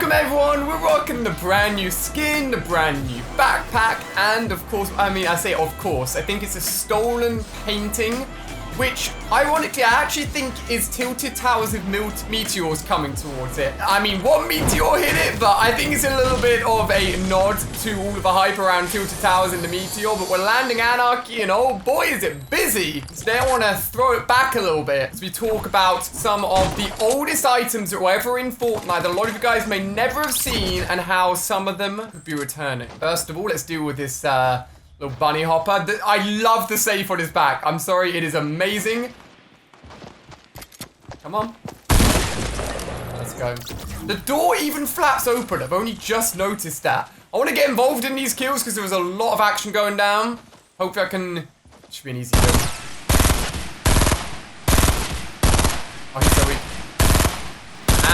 Welcome everyone, we're rocking the brand new skin, the brand new backpack, and of course, I say of course, I think it's a stolen painting, which ironically I actually think is Tilted Towers with meteors coming towards it. I mean, one meteor hit it, but I think it's a little bit of a nod to all of the hype around Tilted Towers and the meteor, but we're landing Anarchy, and oh boy is it busy. Today I want to throw it back a little bit as we talk about some of the oldest items that were ever in Fortnite that a lot of you guys may never have seen, and how some of them could be returning. First of all, let's deal with this little bunny hopper. I love the safe on his back. I'm sorry, it is amazing. Come on. Let's go. The door even flaps open. I've only just noticed that. I want to get involved in these kills because there was a lot of action going down. Hopefully I can... It should be an easy kill. Oh, he's so weak.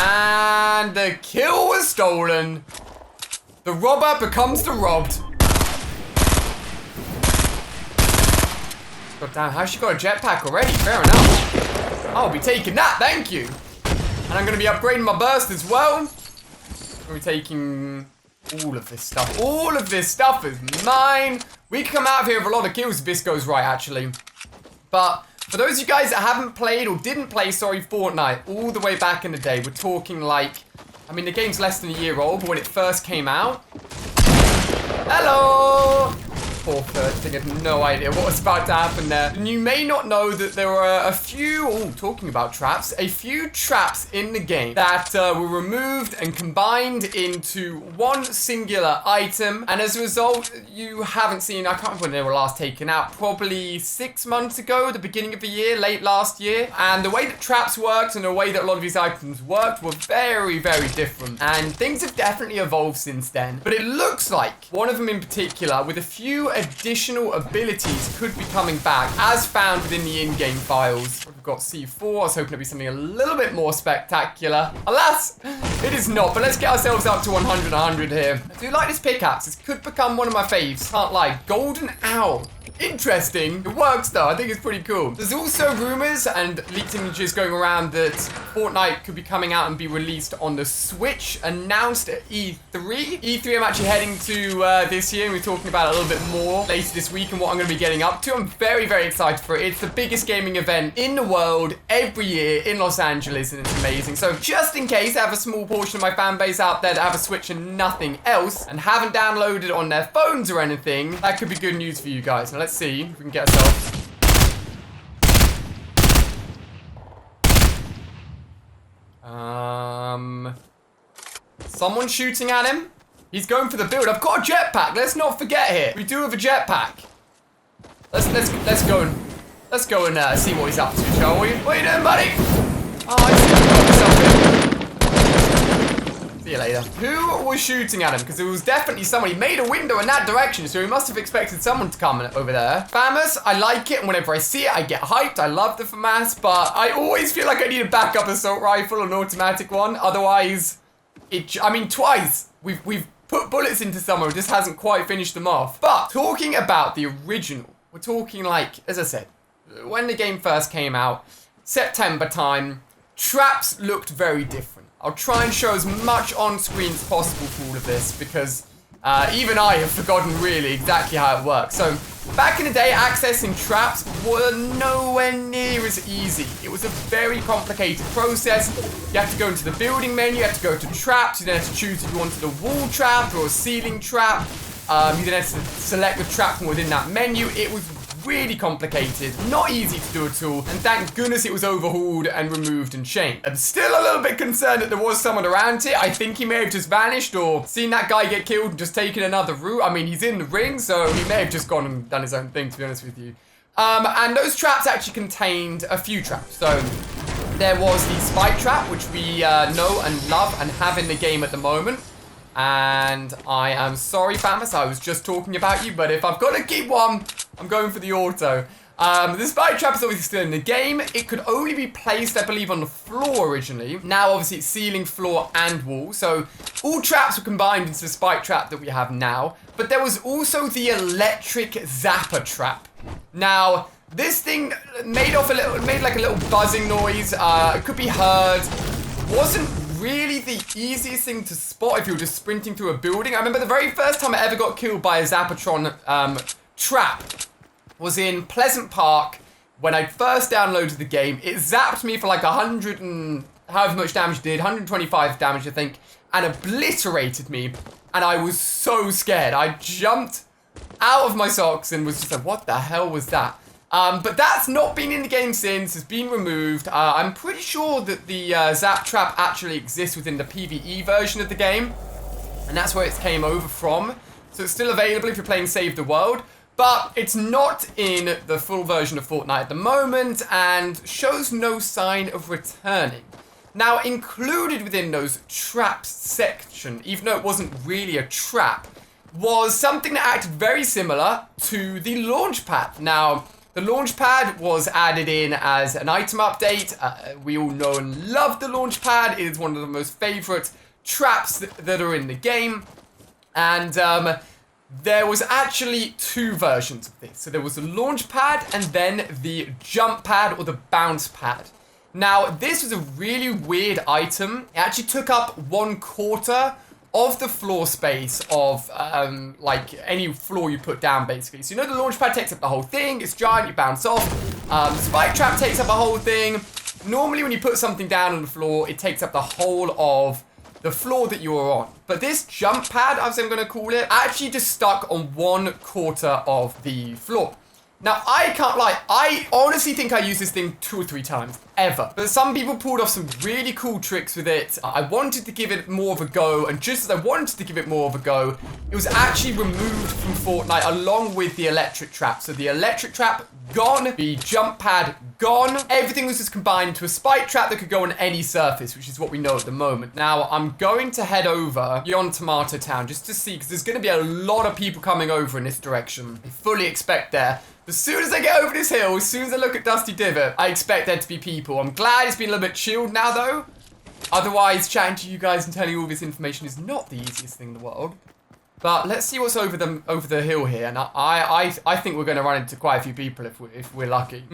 And the kill was stolen. The robber becomes the robbed. God damn, how's she got a jetpack already? Fair enough. I'll be taking that, thank you. And I'm going to be upgrading my burst as well. I'm going to be taking all of this stuff. All of this stuff is mine. We can come out of here with a lot of kills if this goes right, actually. But for those of you guys that haven't played or didn't play, Fortnite, all the way back in the day, we're talking like... I mean, the game's less than a year old, but when it first came out... Hello! Poor third thing, I had no idea what was about to happen there. And you may not know that there were a few, talking about traps, a few traps in the game that were removed and combined into one singular item. And as a result, you haven't seen, I can't remember when they were last taken out, probably 6 months ago, the beginning of the year, late last year. And the way that traps worked and the way that a lot of these items worked were very, very different. And things have definitely evolved since then. But it looks like one of them in particular, with a few additional abilities, could be coming back as found within the in-game files. We've got C4. I was hoping it'd be something a little bit more spectacular. Alas, it is not, but let's get ourselves up to 100 here. I do like this pickaxe. This could become one of my faves. Can't lie. Golden Owl. Interesting. It works though. I think it's pretty cool. There's also rumors and leaked images going around that Fortnite could be coming out and be released on the Switch, announced at E3. E3 I'm actually heading to this year, and we're talking about it a little bit more later this week and what I'm going to be getting up to. I'm very, very excited for it. It's the biggest gaming event in the world every year in Los Angeles, and it's amazing. So just in case I have a small portion of my fan base out there that have a Switch and nothing else and haven't downloaded it on their phones or anything, that could be good news for you guys. Now let's see if we can get ourselves. Someone shooting at him. He's going for the build. I've got a jetpack. Let's not forget here. We do have a jetpack. Let's go and see what he's up to, shall we? What are you doing, buddy? Oh, I see something. See you later. Who was shooting at him? Because it was definitely someone. He made a window in that direction, so he must have expected someone to come over there. FAMAS, I like it, and whenever I see it, I get hyped. I love the FAMAS, but I always feel like I need a backup assault rifle, an automatic one. Otherwise, twice we've put bullets into someone who just hasn't quite finished them off. But talking about the original, we're talking like, as I said, when the game first came out, September time, traps looked very different. I'll try and show as much on screen as possible for all of this because even I have forgotten really exactly how it works. So back in the day, accessing traps were nowhere near as easy. It was a very complicated process. You have to go into the building menu, you have to go to traps, you then have to choose if you wanted a wall trap or a ceiling trap. You then have to select the trap from within that menu. It was really complicated, not easy to do at all, and thank goodness it was overhauled and removed and changed. I'm still a little bit concerned that there was someone around here. I think he may have just vanished or seen that guy get killed and just taken another route. I mean, he's in the ring, so he may have just gone and done his own thing, to be honest with you. And those traps actually contained a few traps. So there was the spike trap, which we know and love and have in the game at the moment. And I am sorry, FAMAS, I was just talking about you, but if I've got to keep one, I'm going for the auto. The spike trap is obviously still in the game. It could only be placed, I believe, on the floor originally. Now, obviously, it's ceiling, floor, and wall. So all traps were combined into the spike trap that we have now. But there was also the electric zapper trap. Now, this thing made like a little buzzing noise. It could be heard. Wasn't really the easiest thing to spot if you're just sprinting through a building. I remember the very first time I ever got killed by a Zapatron trap was in Pleasant Park when I first downloaded the game. It zapped me for like 100 and however much damage it did, 125 damage I think, and obliterated me. And I was so scared. I jumped out of my socks and was just like, what the hell was that? But that's not been in the game since. It's been removed. I'm pretty sure that the Zap Trap actually exists within the PvE version of the game. And that's where it came over from. So it's still available if you're playing Save the World. But it's not in the full version of Fortnite at the moment and shows no sign of returning. Now, included within those traps section, even though it wasn't really a trap, was something that acted very similar to the Launchpad. Now, the Launchpad was added in as an item update. We all know and love the Launchpad. It is one of the most favorite traps that are in the game. And there was actually two versions of this. So there was the Launchpad and then the Jump Pad or the Bounce Pad. Now, this was a really weird item. It actually took up 1/4 of the floor space of, like, any floor you put down, basically. So, you know, the launch pad takes up the whole thing. It's giant, you bounce off. The spike trap takes up a whole thing. Normally, when you put something down on the floor, it takes up the whole of the floor that you are on. But this jump pad, as I'm going to call it, actually just stuck on 1/4 of the floor. Now, I can't lie, I honestly think I used this thing 2 or 3 times, ever. But some people pulled off some really cool tricks with it. I wanted to give it more of a go, and just as I wanted to give it more of a go, it was actually removed from Fortnite along with the electric trap. So the electric trap, gone. The jump pad, gone. Everything was just combined into a spike trap that could go on any surface, which is what we know at the moment. Now, I'm going to head over beyond Tomato Town just to see, because there's going to be a lot of people coming over in this direction. I fully expect there. As soon as I get over this hill, as soon as I look at Dusty Divot, I expect there to be people. I'm glad it's been a little bit chilled now, though. Otherwise, chatting to you guys and telling you all this information is not the easiest thing in the world. But let's see what's over the hill here. And I think we're going to run into quite a few people if we're lucky.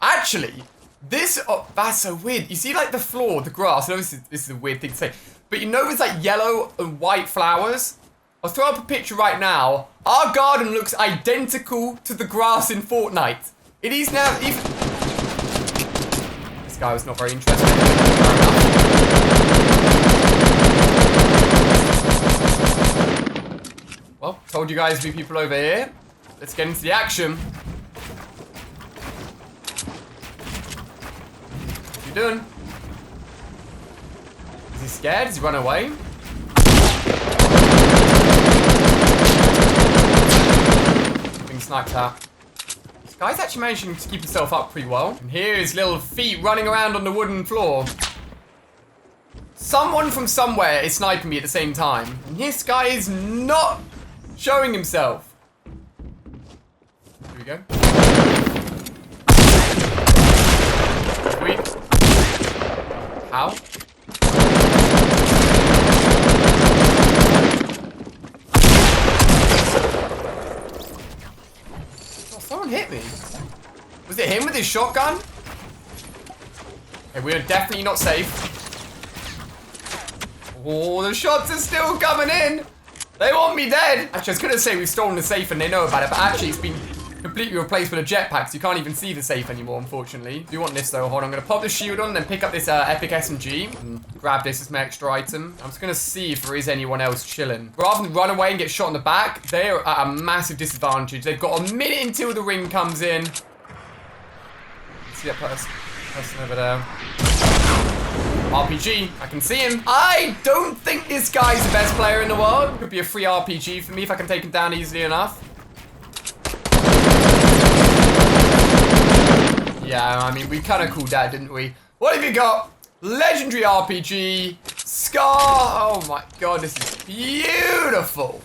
Actually, this... Oh, that's so weird. You see, like, the floor, the grass. I know this is a weird thing to say. But you know there's, like, yellow and white flowers? I'll throw up a picture right now. Our garden looks identical to the grass in Fortnite. It is now even... This guy was not very interested. Well, told you guys there'd be people over here. Let's get into the action. What you doing? Is he scared? Does he run away? Sniped out. This guy's actually managing to keep himself up pretty well. And here his little feet running around on the wooden floor. Someone from somewhere is sniping me at the same time. And this guy is not showing himself. Here we go. Sweet. How? Someone hit me. Was it him with his shotgun? Okay, we're definitely not safe. Oh, the shots are still coming in. They want me dead. Actually, I was going to say we've stolen the safe and they know about it, but actually it's been completely replaced with a jetpack, so you can't even see the safe anymore, unfortunately. Do you want this, though? Hold on, I'm going to pop the shield on and then pick up this epic SMG and grab this as my extra item. I'm just going to see if there is anyone else chilling. Rather than run away and get shot in the back, they are at a massive disadvantage. They've got a minute until the ring comes in. See that person over there. RPG, I can see him. I don't think this guy's the best player in the world. Could be a free RPG for me if I can take him down easily enough. Yeah, I mean, we kind of called that, didn't we? What have you got? Legendary RPG. Scar. Oh my god, this is beautiful.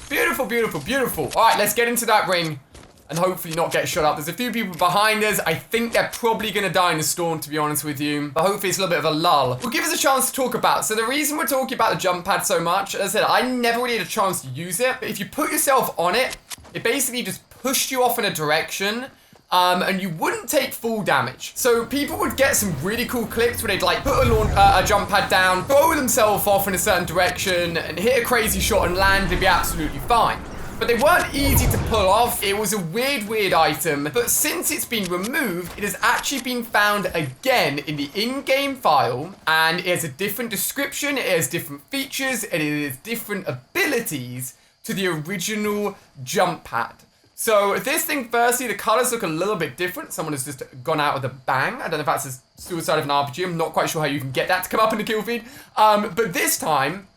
Beautiful, beautiful, beautiful. All right, let's get into that ring and hopefully not get shot up. There's a few people behind us. I think they're probably going to die in the storm, to be honest with you. But hopefully it's a little bit of a lull. Will give us a chance to talk about. So the reason we're talking about the jump pad so much, as I said, I never really had a chance to use it. But if you put yourself on it, it basically just pushed you off in a direction and you wouldn't take full damage. So people would get some really cool clips where they'd like put a jump pad down, throw themselves off in a certain direction, and hit a crazy shot and land and be absolutely fine. But they weren't easy to pull off. It was a weird item. But since it's been removed, it has actually been found again in the in-game file. And it has a different description. It has different features. And it has different abilities to the original jump pad. So this thing, firstly, the colors look a little bit different. Someone has just gone out with a bang. I don't know if that's a suicide of an RPG. I'm not quite sure how you can get that to come up in the kill feed. But this time,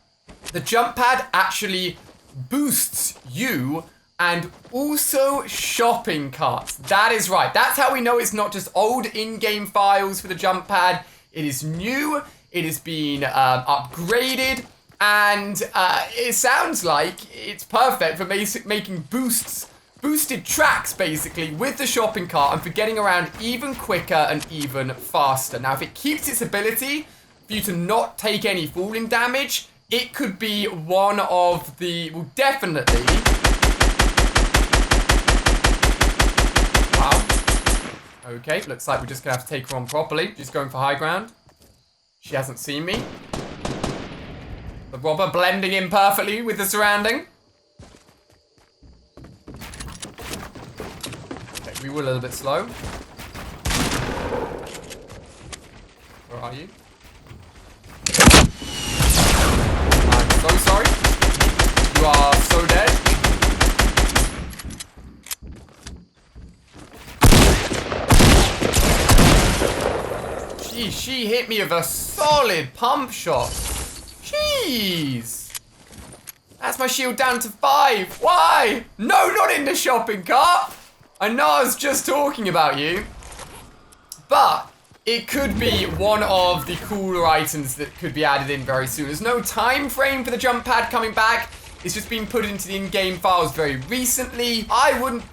the jump pad actually boosts you and also shopping carts. That is right. That's how we know it's not just old in-game files for the jump pad. It is new. It has been upgraded. And it sounds like it's perfect for making boosted tracks, basically, with the shopping cart and for getting around even quicker and even faster. Now, if it keeps its ability for you to not take any falling damage, it could be one of the, well, definitely. Wow. Okay, looks like we're just gonna have to take her on properly. She's going for high ground. She hasn't seen me. The robber blending in perfectly with the surrounding. Okay, we were a little bit slow. Where are you? So sorry. You are so dead. Jeez, she hit me with a solid pump shot. Jeez. That's my shield down to 5. Why? No, not in the shopping cart. I know I was just talking about you. But it could be one of the cooler items that could be added in very soon. There's no time frame for the jump pad coming back. It's just been put into the in-game files very recently. I wouldn't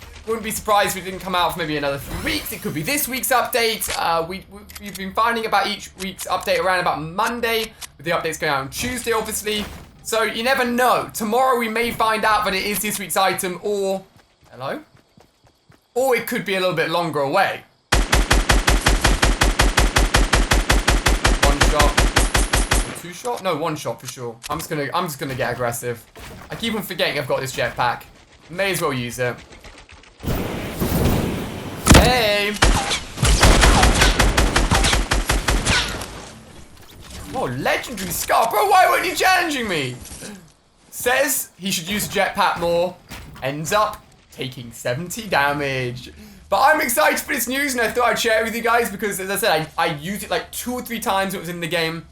be surprised if it didn't come out for maybe another 3 weeks. It could be this week's update. We've been finding about each week's update around about Monday, with the updates going out on Tuesday, obviously. So you never know. Tomorrow we may find out that it is this week's item, or... Hello? Or it could be a little bit longer away. Two shot? No, one shot for sure. I'm just gonna get aggressive. I keep on forgetting I've got this jetpack. May as well use it. Hey! Oh, legendary scar. Bro, why weren't you challenging me? Says he should use the jetpack more. Ends up taking 70 damage. But I'm excited for this news, and I thought I'd share it with you guys because, as I said, I used it like 2 or 3 times when it was in the game.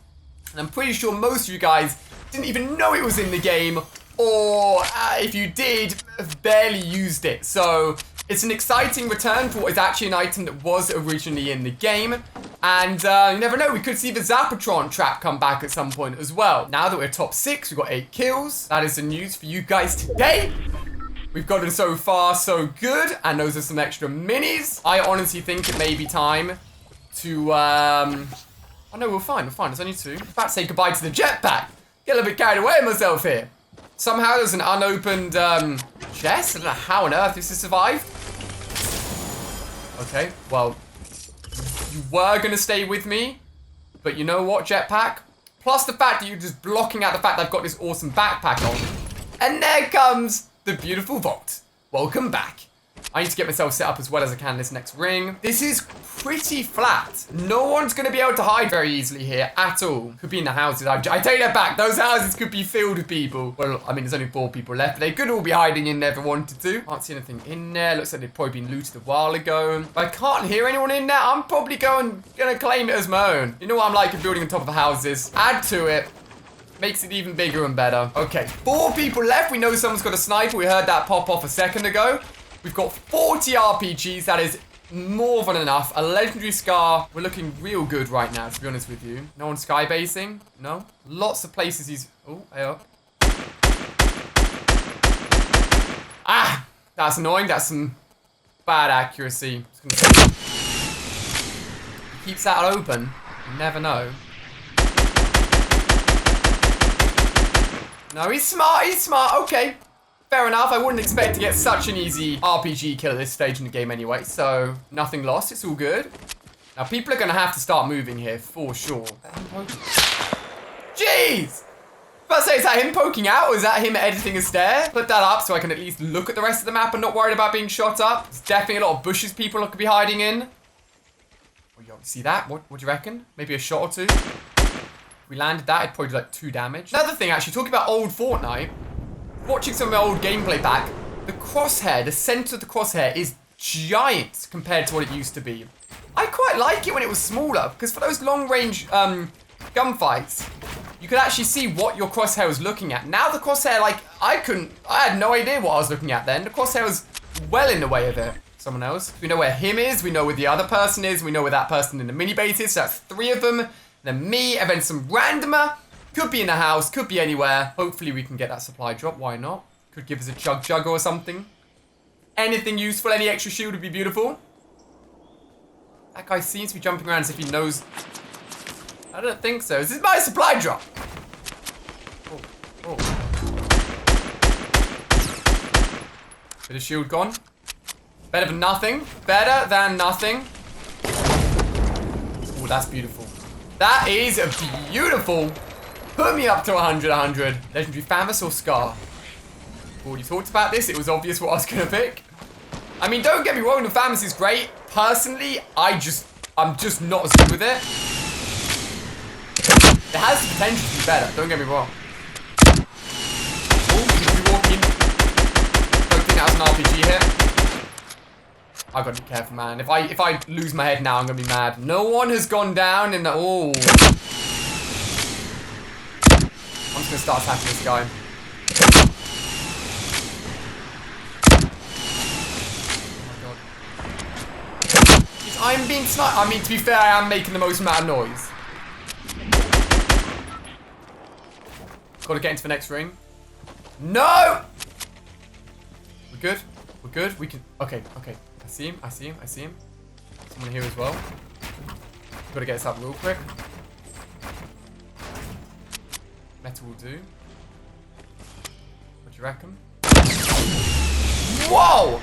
And I'm pretty sure most of you guys didn't even know it was in the game, or if you did, barely used it. So it's an exciting return for what is actually an item that was originally in the game. And you never know, we could see the Zapatron trap come back at some point as well. Now that we're top 6, we've got 8 kills. That is the news for you guys today. We've gotten so far so good, and those are some extra minis. I honestly think it may be time to, oh no, we're fine, there's only 2. I'm about to say goodbye to the jetpack. Get a little bit carried away with myself here. Somehow there's an unopened, chest. I don't know how on earth this has survived. Okay, well, you were gonna stay with me, but you know what, jetpack? Plus the fact that you're just blocking out the fact that I've got this awesome backpack on. And there comes the beautiful vault. Welcome back. I need to get myself set up as well as I can in this next ring. This is pretty flat. No one's going to be able to hide very easily here at all. Could be in the houses. I take that back. Those houses could be filled with people. Well, I mean, there's only 4 people left. They could all be hiding in there if they wanted to. Can't see anything in there. Looks like they've probably been looted a while ago. If I can't hear anyone in there, I'm probably gonna claim it as my own. You know what I'm like at building on top of houses. Add to it. Makes it even bigger and better. Okay, 4 people left. We know someone's got a sniper. We heard that pop off a second ago. We've got 40 RPGs. That is more than enough. A legendary scar. We're looking real good right now, to be honest with you. No one skybasing? No? Lots of places he's... Oh, hey up. Ah! That's annoying. That's some bad accuracy. Keeps that open. You never know. No, he's smart. Okay. fair enough. I wouldn't expect to get such an easy RPG kill at this stage in the game anyway. So, nothing lost. It's all good. Now, people are going to have to start moving here for sure. Jeez! But say, is that him poking out or is that him editing a stair? Put that up so I can at least look at the rest of the map and not worried about being shot up. There's definitely a lot of bushes people could be hiding in. Oh, you see that? What do you reckon? Maybe a shot or two? If we landed that, it'd probably do like 2 damage. Another thing, actually, talking about old Fortnite, watching some of my old gameplay back, the crosshair, the center of the crosshair is giant compared to what it used to be. I quite like it when it was smaller, because for those long-range gunfights, you could actually see what your crosshair was looking at. Now the crosshair, like, I had no idea what I was looking at then. The crosshair was well in the way of it. Someone else. We know where him is, we know where the other person is, we know where that person in the mini base is, so that's 3 of them. Then me, and then some randomer. Could be in the house, could be anywhere. Hopefully we can get that supply drop, why not? Could give us a chug or something. Anything useful, any extra shield would be beautiful. That guy seems to be jumping around as if he knows. I don't think so. This is my supply drop. Oh. Bit of shield gone. Better than nothing. Better than nothing. Oh, that's beautiful. That is beautiful. Put me up to 100. Legendary Famous or Scar? Already talked about this. It was obvious what I was going to pick. I mean, don't get me wrong. The Famous is great. Personally, I'm just not as good with it. It has the potential to be better. Don't get me wrong. Oh, you be walking. Don't think that was an RPG here. I gotta be careful, man. If I lose my head now, I'm gonna be mad. No one has gone down in the. Oh. I'm just gonna start attacking this guy. I'm being sniped. I mean, to be fair, I am making the most amount of noise. Gotta get into the next ring. No! We're good. We're good. We can. Okay. I see him. Someone here as well. Gotta get this up real quick. Metal will do. What do you reckon? Whoa!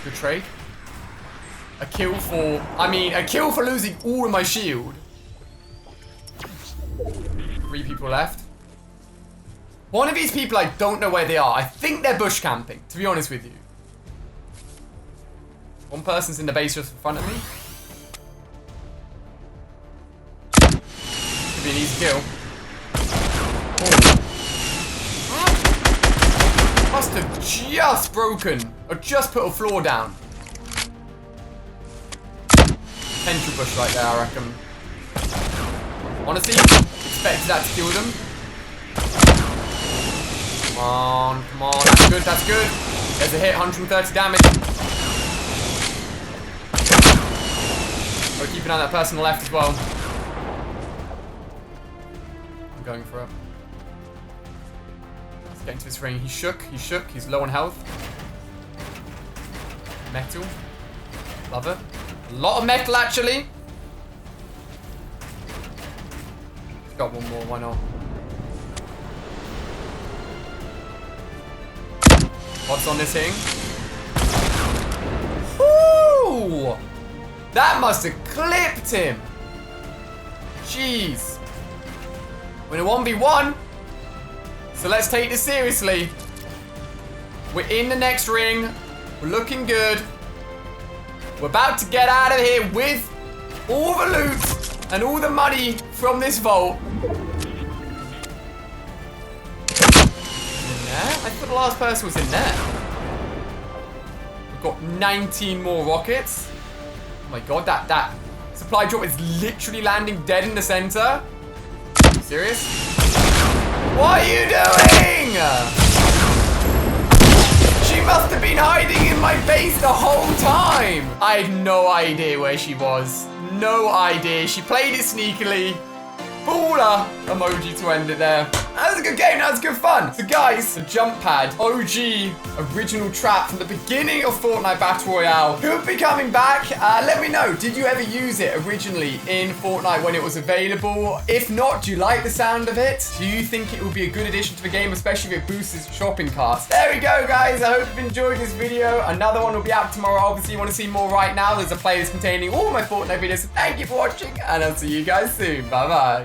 Good trade. A kill for losing all of my shield. 3 people left. One of these people, I don't know where they are. I think they're bush camping, to be honest with you. One person's in the base just in front of me. Could be an easy kill. Oh. Must have just broken. Or just put a floor down. Potential bush right there, I reckon. Honestly, expected that to kill them. Come on. That's good. There's a hit, 130 damage. Gotta keep an eye on that person on the left as well. I'm going for it. Let's get into this ring. He shook. He's low on health. Metal. Love it. A lot of metal, actually. Got one more, why not? What's on this thing? Woo! That must have clipped him. Jeez. We're in a 1v1. So let's take this seriously. We're in the next ring. We're looking good. We're about to get out of here with all the loot and all the money from this vault. In there? I thought the last person was in there. We've got 19 more rockets. Oh my god, that supply drop is literally landing dead in the center. Are you serious? What are you doing? She must have been hiding in my base the whole time. I had no idea where she was. No idea. She played it sneakily. Baller emoji to end it there. That was a good game. That was good fun. So guys, the jump pad, OG original trap from the beginning of Fortnite Battle Royale, could be coming back. Let me know. Did you ever use it originally in Fortnite when it was available? If not, do you like the sound of it? Do you think it will be a good addition to the game, especially if it boosts its shopping carts? There we go, guys. I hope you've enjoyed this video. Another one will be out tomorrow. Obviously, you want to see more right now. There's a playlist containing all my Fortnite videos. So thank you for watching, and I'll see you guys soon. Bye-bye.